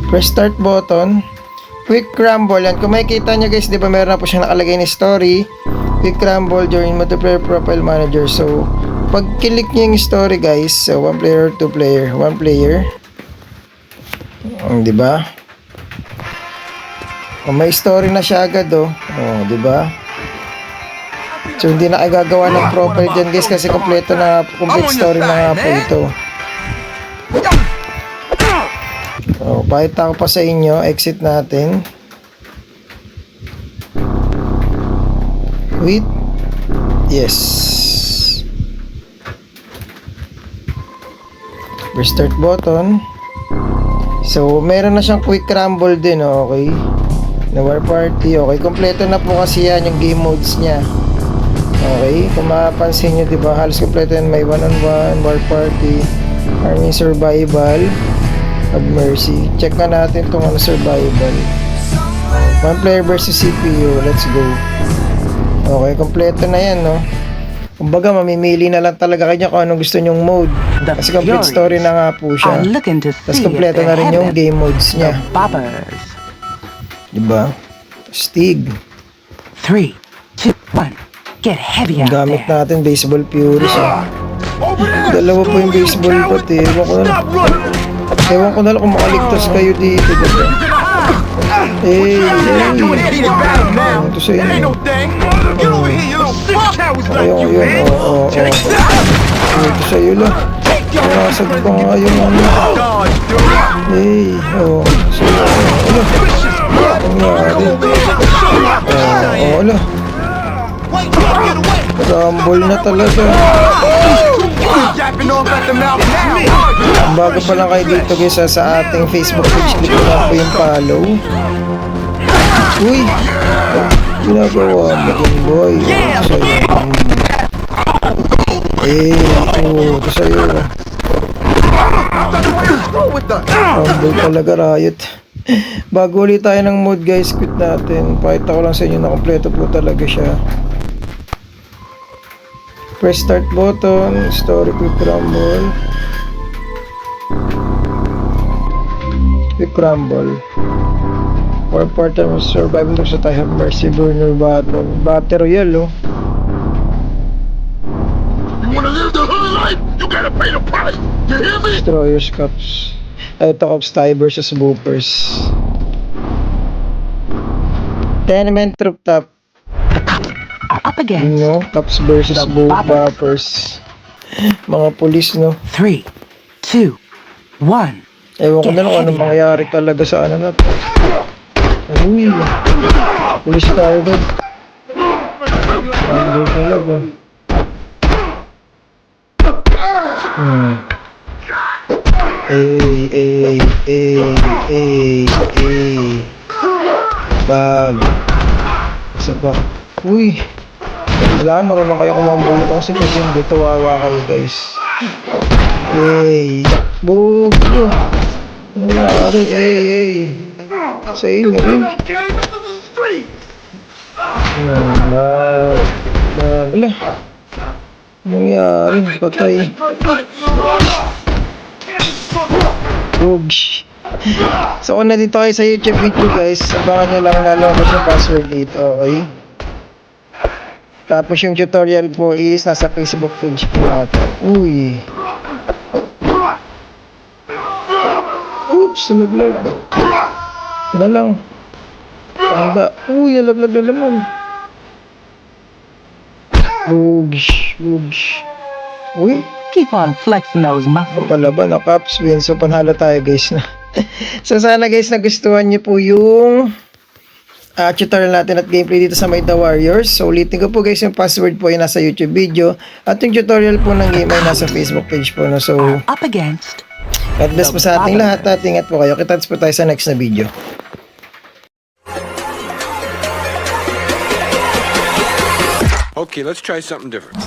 Press start button. Quick Rumble. Yan. Kung makikita nyo guys, di ba meron na po siyang nakalagay na story. Quick Rumble during multiplayer profile manager. So, pag click nyo yung story guys, so 1 player, 2 player, 1 player. Di ba? May story na siya agad di ba? So, hindi na kayo gagawa ng profile dyan guys kasi complete story na nga po ito. Pakita ko pa sa inyo, exit natin. Wait. Yes. Restart button. So, meron na siyang quick rumble din, okay? Na war party, okay. Kompleto na po kasi yan yung game modes niya. Okay, kung mapapansin nyo, diba, halos kompleto yan. May one-on-one, war party, army survival, have mercy. Check na natin itong survival. 1 player versus CPU. Let's go. Okay, kompleto na yan, no? Kumbaga, mamimili na lang talaga kayo kung anong gusto nyong mode. Kasi complete story na nga po siya. Tapos kompleto na rin yung game modes niya. Diba? Stig. 3, 2, 1. Get heavy out Gamit there. natin baseball Fury siya. Dalawa po yung baseball pati. Ewan ko na lang kung makaligtas kayo dito. Diba? Ito sa inyo. Ayun. Ito sa iyo lang. Nasag pa nga yung ano. So, Rumble na talaga. Bago pa lang kayo dito guys sa ating Facebook page, click ko lang po yung follow. Uy! Ginagawa mo din boy. Ito sa'yo. Rumble talaga, Riot. Bago ulit tayo ng mode guys, quit natin. Pakita ko lang sa inyo na kompleto po talaga siya. Press start button, story, quick rumble. Quick rumble. For part time survival sa tayo, have mercy, burner button. Battle Royale, You wanna live the hood life? You gotta pay the price. You hear me? Destroyers, Cups. Ito, Cups tayo versus Boopers. Tenement troop top. Up again. No, Cups versus Boopers. Mga pulis, no? 3, 2, 1. Ewan ko na lang kung ano mangyayari talaga sa ano na to. Uy, pulis tayo ba? Ano talaga? Bag. Isa pa. Uy. Wala, marunong kayo kumambulo kasi hindi tawawa kayo guys. Bug. Nangyari. Sa inyo rin. Wala. Nangyari. Patay. Bugs. So kung nandito kayo sa YouTube video guys, abangan nyo lang lalabas yung password dito, okay? Tapos yung tutorial po is nasa Facebook page po natin. Uy. Oops, nalaglag. Na lang. Tanda. Uy, nalaglag na naman. Bugs. Uy. Keep on flexing those muscles. Palaban na Caps win. So panalo tayo guys na. So sana guys nagustuhan niyo po yung tutorial natin at gameplay dito sa My The Warriors. So ulitin ko po guys, yung password po ay nasa YouTube video at yung tutorial po ng game ay nasa Facebook page po. No? So Up against. God bless po sa ating lahat at ingat po kayo. Kita-kits po tayo sa next na video. Okay, let's try something different.